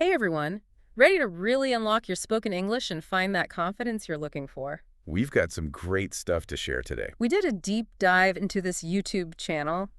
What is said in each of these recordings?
Hey everyone, ready to really unlock your spoken English and find that confidence you're looking for? We've got some great stuff to share today. We did a deep dive into this YouTube channel,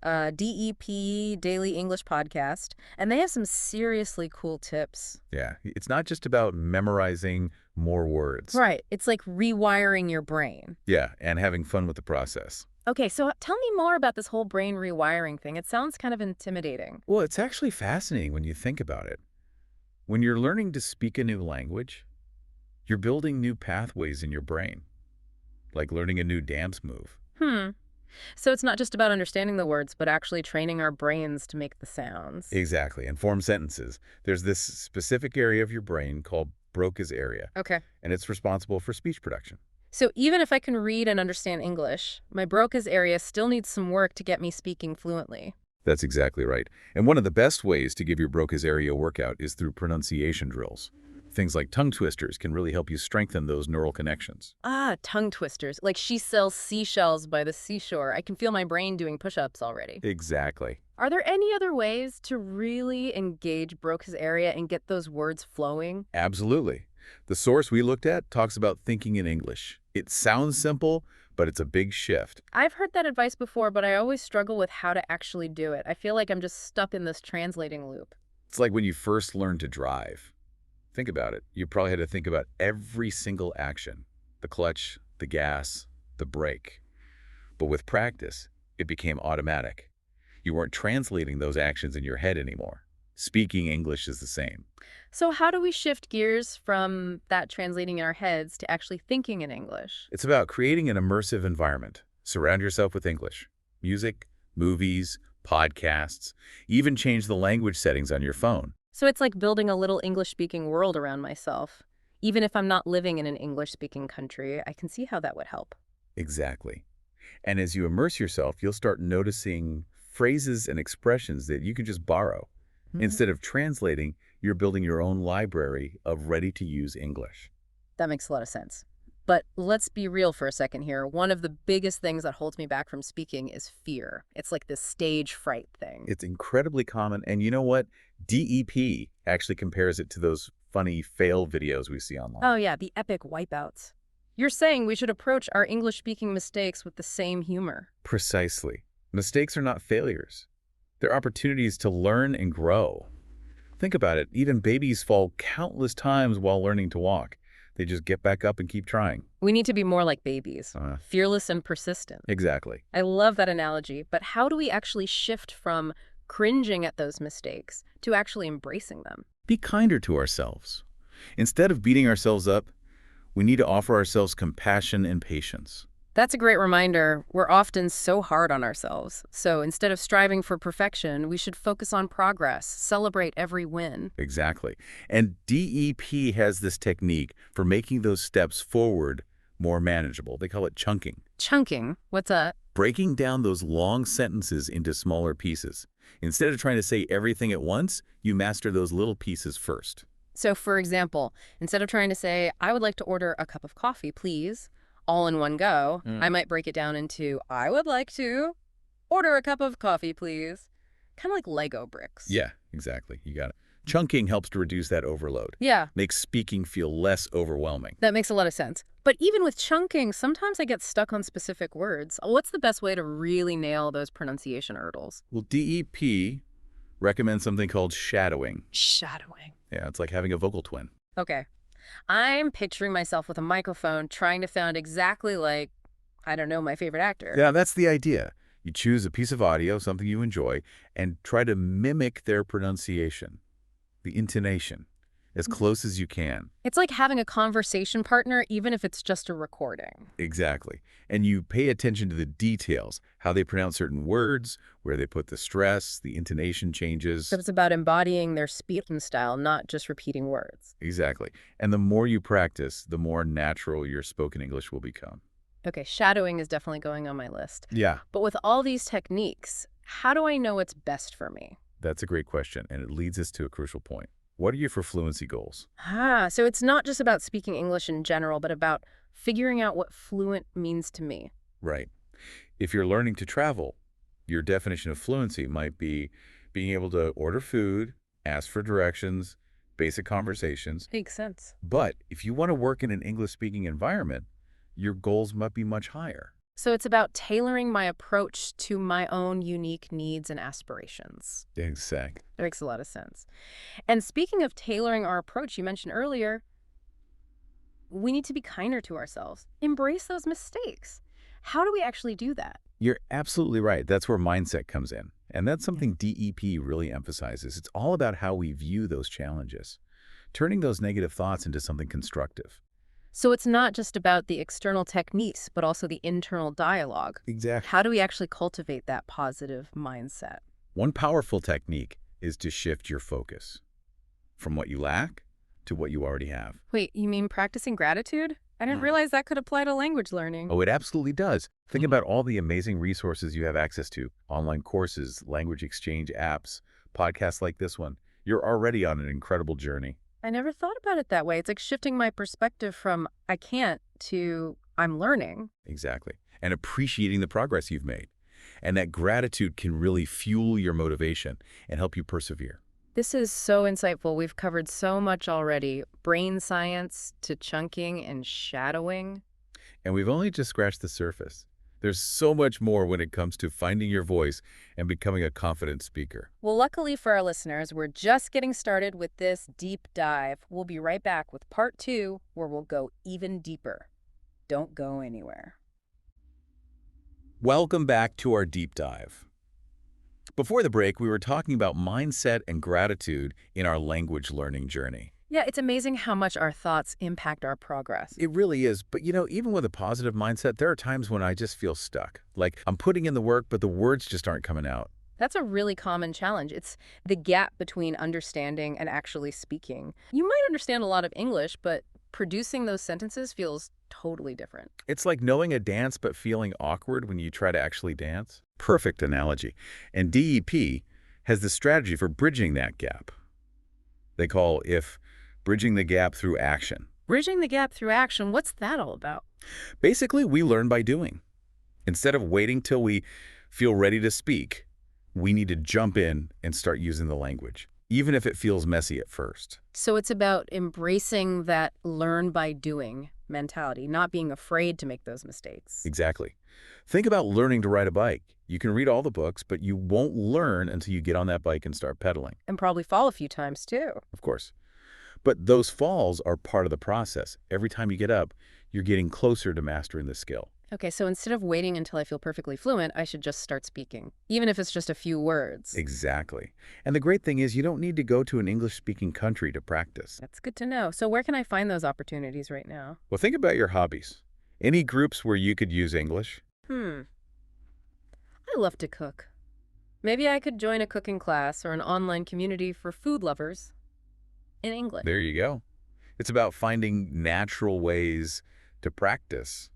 DEP Daily English Podcast, and they have some seriously cool tips. Yeah, it's not just about memorizing more words. Right, it's like rewiring your brain. Yeah, and having fun with the process. Okay, so tell me more about this whole brain rewiring thing. It sounds kind of intimidating. Well, it's actually fascinating when you think about it. When you're learning to speak a new language, you're building new pathways in your brain, like learning a new dance move. Hmm. So it's not just about understanding the words, but actually training our brains to make the sounds. Exactly, and form sentences. There's this specific area of your brain called Broca's area, Okay. and it's responsible for speech production. So even if I can read and understand English, my Broca's area still needs some work to get me speaking fluently. That's exactly right. And one of the best ways to give your Broca's area a workout is through pronunciation drills. Things like tongue twisters can really help you strengthen those neural connections. Ah, tongue twisters. Like she sells seashells by the seashore. I can feel my brain doing push-ups already. Exactly. Are there any other ways to really engage Broca's area and get those words flowing? Absolutely. The source we looked at talks about thinking in English. It sounds simple, but it's a big shift. I've heard that advice before, but I always struggle with how to actually do it. I feel like I'm just stuck in this translating loop. It's like when you first learned to drive. Think about it. You probably had to think about every single action, the clutch, the gas, the brake. But with practice, it became automatic. You weren't translating those actions in your head anymore. Speaking English is the same. So how do we shift gears from that translating in our heads to actually thinking in English? It's about creating an immersive environment. Surround yourself with English. Music, movies, podcasts, even change the language settings on your phone. So it's like building a little English-speaking world around myself. Even if I'm not living in an English-speaking country, I can see how that would help. Exactly. And as you immerse yourself, you'll start noticing phrases and expressions that you can just borrow. Instead of translating, you're building your own library of ready-to-use English. That makes a lot of sense. But let's be real for a second here. One of the biggest things that holds me back from speaking is fear. It's like this stage fright thing. It's incredibly common, and you know what? DEP actually compares it to those funny fail videos we see online. Oh yeah, the epic wipeouts. You're saying we should approach our English-speaking mistakes with the same humor. Precisely. Mistakes are not failures. They're opportunities to learn and grow. Think about it. Even babies fall countless times while learning to walk. They just get back up and keep trying. We need to be more like babies, Uh, fearless and persistent. exactly. I love that analogy, but how do we actually shift from cringing at those mistakes to actually embracing them? Be kinder to ourselves. Instead of beating ourselves up, we need to offer ourselves compassion and patience. That's a great reminder. We're often so hard on ourselves. So instead of striving for perfection, we should focus on progress, celebrate every win. Exactly. And DEP has this technique for making those steps forward more manageable. They call it chunking. Chunking, what's that? Breaking down those long sentences into smaller pieces. Instead of trying to say everything at once, you master those little pieces first. So for example, instead of trying to say, I would like to order a cup of coffee, please, all in one go, I might break it down into, I would like to order a cup of coffee, please. Kind of like Lego bricks. Yeah, exactly. You got it. Chunking helps to reduce that overload. Yeah, Makes speaking feel less overwhelming. that makes a lot of sense. But even with chunking, sometimes I get stuck on specific words. What's the best way to really nail those pronunciation hurdles? Well, DEP recommends something called shadowing. Shadowing. Yeah, it's like having a vocal twin. Okay. I'm picturing myself with a microphone trying to sound exactly like, I don't know, my favorite actor. Yeah, that's the idea. You choose a piece of audio, something you enjoy, and try to mimic their pronunciation, the intonation, as close as you can. It's like having a conversation partner, even if it's just a recording. Exactly. And you pay attention to the details, how they pronounce certain words, where they put the stress, the intonation changes. So it's about embodying their speaking style, not just repeating words. Exactly. And the more you practice, the more natural your spoken English will become. Okay, shadowing is definitely going on my list. Yeah, But with all these techniques, how do I know what's best for me? that's a great question, and it leads us to a crucial point. What are your fluency goals? So it's not just about speaking English in general, but about figuring out what fluent means to me. Right. If you're learning to travel, your definition of fluency might be being able to order food, Ask for directions, basic conversations. Makes sense. But if you want to work in an English-speaking environment, your goals must be much higher. So it's about tailoring my approach to my own unique needs and aspirations. Exactly. That makes a lot of sense. And speaking of tailoring our approach, you mentioned earlier, we need to be kinder to ourselves. Embrace those mistakes. How do we actually do that? You're absolutely right. That's where mindset comes in. And that's something DEP really emphasizes. It's all about how we view those challenges, turning those negative thoughts into something constructive. So it's not just about the external techniques, but also the internal dialogue. Exactly. How do we actually cultivate that positive mindset? One powerful technique is to shift your focus from what you lack to what you already have. Wait, you mean practicing gratitude? I didn't realize that could apply to language learning. Oh, it absolutely does. Think about all the amazing resources you have access to, online courses, language exchange apps, podcasts like this one. You're already on an incredible journey. I never thought about it that way. It's like shifting my perspective from I can't to I'm learning. Exactly. And appreciating the progress you've made. And that gratitude can really fuel your motivation and help you persevere. This is so insightful. We've covered so much already. Brain science to chunking and shadowing. And we've only just scratched the surface. There's so much more when it comes to finding your voice and becoming a confident speaker. Well, luckily for our listeners, we're just getting started with this deep dive. We'll be right back with part 2, where we'll go even deeper. Don't go anywhere. Welcome back to our deep dive. Before the break, we were talking about mindset and gratitude in our language learning journey. Yeah, it's amazing how much our thoughts impact our progress. It really is. But even with a positive mindset, there are times when I just feel stuck. Like I'm putting in the work, but the words just aren't coming out. That's a really common challenge. It's the gap between understanding and actually speaking. You might understand a lot of English, but producing those sentences feels totally different. It's like knowing a dance but feeling awkward when you try to actually dance. Perfect analogy. And DEP has the strategy for bridging that gap. They call if bridging the gap through action. Bridging the gap through action, what's that all about? Basically, we learn by doing. Instead of waiting till we feel ready to speak, we need to jump in and start using the language, even if it feels messy at first. So it's about embracing that learn by doing mentality, not being afraid to make those mistakes. Exactly. Think about learning to ride a bike. You can read all the books, but you won't learn until you get on that bike and start pedaling. And probably fall a few times too. Of course. But those falls are part of the process. Every time you get up, you're getting closer to mastering the skill. Okay, so instead of waiting until I feel perfectly fluent, I should just start speaking, even if it's just a few words. Exactly. And the great thing is you don't need to go to an English-speaking country to practice. That's good to know. So where can I find those opportunities right now? Well, think about your hobbies. Any groups where you could use English? I love to cook. Maybe I could join a cooking class or an online community for food lovers in English. There you go. It's about finding natural ways to practice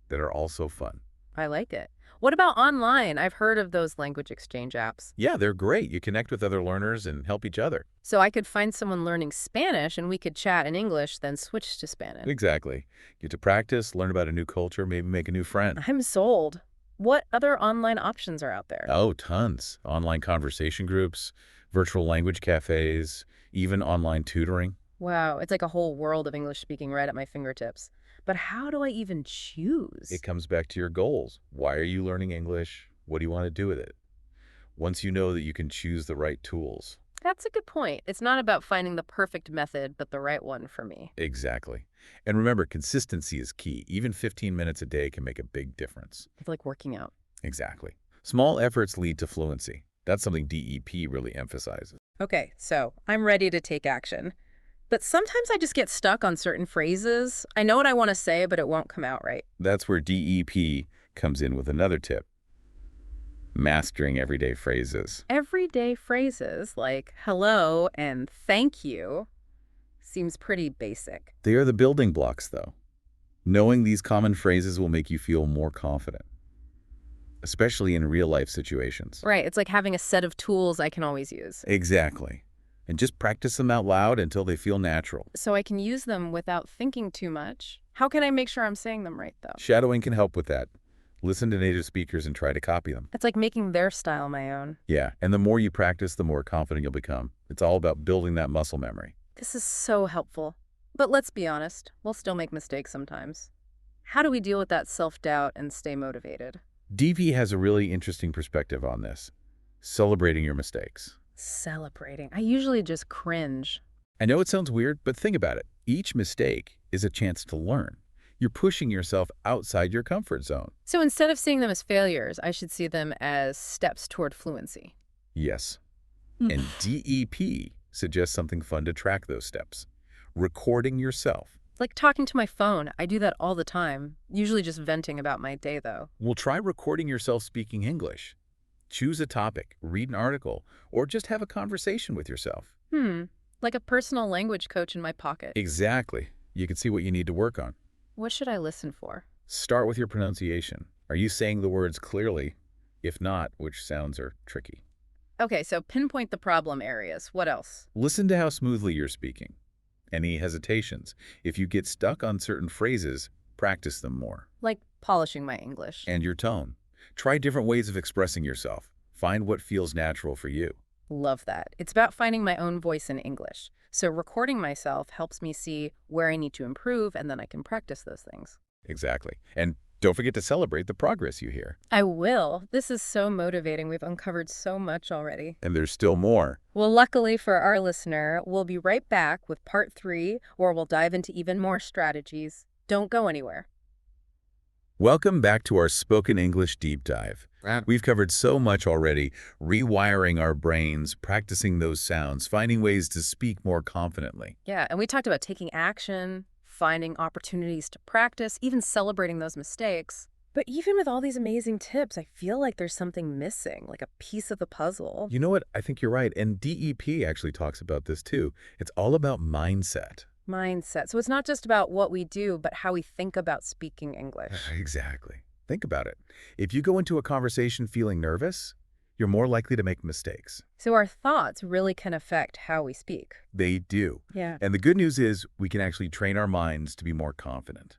that are also fun. I like it. What about online? I've heard of those language exchange apps. Yeah, they're great. You connect with other learners and help each other. So I could find someone learning Spanish and we could chat in English, then switch to Spanish. Exactly. Get to practice, learn about a new culture, maybe make a new friend. I'm sold. What other online options are out there? Oh, tons. Online conversation groups, virtual language cafes, even online tutoring. Wow, it's like a whole world of English speaking right at my fingertips. But how do I even choose? It comes back to your goals. Why are you learning English? What do you want to do with it? Once you know that you can choose the right tools. That's a good point. It's not about finding the perfect method, but the right one for me. Exactly. And remember, consistency is key. Even 15 minutes a day can make a big difference. It's like working out. Exactly. Small efforts lead to fluency. That's something DEP really emphasizes. Okay, so I'm ready to take action. But sometimes I just get stuck on certain phrases. I know what I want to say, but it won't come out right. That's where DEP comes in with another tip. Mastering everyday phrases. Everyday phrases like hello and thank you seems pretty basic. They are the building blocks, though. Knowing these common phrases will make you feel more confident, especially in real-life situations. Right, it's like having a set of tools I can always use. Exactly. And just practice them out loud until they feel natural. So I can use them without thinking too much. How can I make sure I'm saying them right, though? Shadowing can help with that. Listen to native speakers and try to copy them. It's like making their style my own. Yeah, and the more you practice, the more confident you'll become. It's all about building that muscle memory. This is so helpful. But let's be honest, we'll still make mistakes sometimes. How do we deal with that self-doubt and stay motivated? DP has a really interesting perspective on this. Celebrating your mistakes. Celebrating. I usually just cringe. I know it sounds weird, but think about it. Each mistake is a chance to learn. You're pushing yourself outside your comfort zone. So instead of seeing them as failures, I should see them as steps toward fluency. Yes. And DEP suggests something fun to track those steps. Recording yourself. Like talking to my phone. I do that all the time, usually just venting about my day, though. Well, try recording yourself speaking English. Choose a topic, read an article, or just have a conversation with yourself. Like a personal language coach in my pocket. Exactly. You can see what you need to work on. What should I listen for? Start with your pronunciation. Are you saying the words clearly? If not, which sounds are tricky? Okay, so pinpoint the problem areas. What else? Listen to how smoothly you're speaking. Any hesitations? If you get stuck on certain phrases, practice them more. Like polishing my English. And your tone. Try different ways of expressing yourself. Find what feels natural for you. Love that. It's about finding my own voice in English. So recording myself helps me see where I need to improve, and then I can practice those things. Exactly. And don't forget to celebrate the progress you hear. I will. This is so motivating. We've uncovered so much already. And there's still more. Well, luckily for our listener, we'll be right back with part 3, where we'll dive into even more strategies. Don't go anywhere. Welcome back to our Spoken English Deep Dive. We've covered so much already, rewiring our brains, practicing those sounds, finding ways to speak more confidently. Yeah, and we talked about taking action, finding opportunities to practice, even celebrating those mistakes. But even with all these amazing tips, I feel like there's something missing, like a piece of the puzzle. You know what? I think you're right. And DEP actually talks about this too. It's all about mindset. Mindset. So it's not just about what we do, but how we think about speaking English. Exactly. Think about it. If you go into a conversation feeling nervous, you're more likely to make mistakes. So our thoughts really can affect how we speak. They do. Yeah. And the good news is we can actually train our minds to be more confident.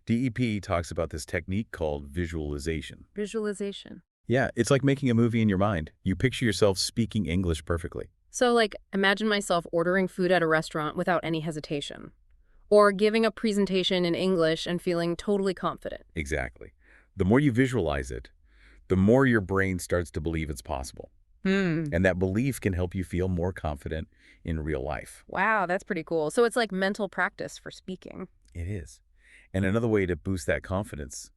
DEP talks about this technique called visualization. Visualization. Yeah, it's like making a movie in your mind. You picture yourself speaking English perfectly. So like imagine myself ordering food at a restaurant without any hesitation. Or giving a presentation in English and feeling totally confident. Exactly. The more you visualize it, the more your brain starts to believe it's possible. And that belief can help you feel more confident in real life. Wow, that's pretty cool. So it's like mental practice for speaking. It is. And another way to boost that confidence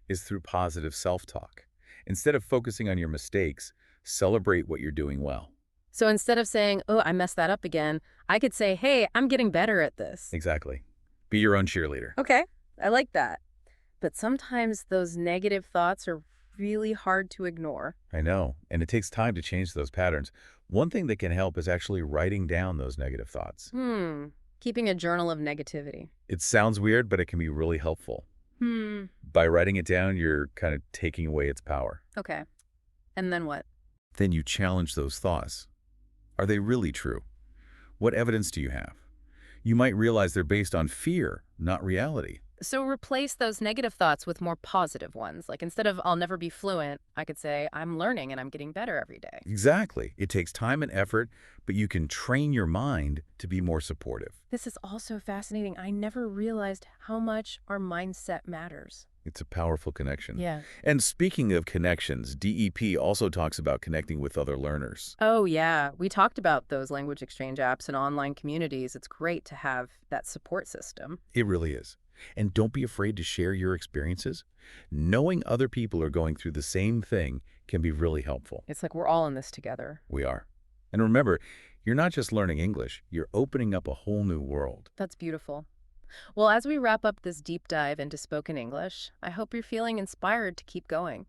is through positive self-talk. Instead of focusing on your mistakes, celebrate what you're doing well. So instead of saying, oh, I messed that up again, I could say, hey, I'm getting better at this. Exactly. Be your own cheerleader. Okay, I like that. But sometimes those negative thoughts are really hard to ignore. I know, and it takes time to change those patterns. One thing that can help is actually writing down those negative thoughts. Keeping a journal of negativity. It sounds weird, but it can be really helpful. By writing it down, you're kind of taking away its power. Okay. And then what? Then you challenge those thoughts. Are they really true? What evidence do you have? You might realize they're based on fear, not reality. So replace those negative thoughts with more positive ones. Like instead of I'll never be fluent, I could say I'm learning and I'm getting better every day. Exactly. It takes time and effort, but you can train your mind to be more supportive. This is also fascinating. I never realized how much our mindset matters. It's a powerful connection. Yeah. And speaking of connections, DEP also talks about connecting with other learners. Oh, yeah. We talked about those language exchange apps and online communities. It's great to have that support system. It really is. And don't be afraid to share your experiences. Knowing other people are going through the same thing can be really helpful. It's like we're all in this together. We are. And remember, you're not just learning English, you're opening up a whole new world. That's beautiful. Well, as we wrap up this deep dive into spoken English, I hope you're feeling inspired to keep going.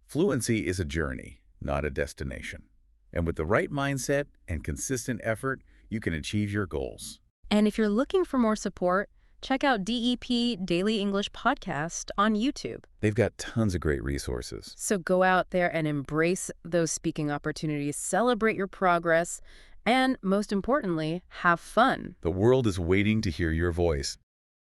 Fluency is a journey, not a destination. And with the right mindset and consistent effort, you can achieve your goals. And if you're looking for more support, check out DEP Daily English Podcast on YouTube. They've got tons of great resources. So go out there and embrace those speaking opportunities, celebrate your progress, and most importantly, have fun. The world is waiting to hear your voice.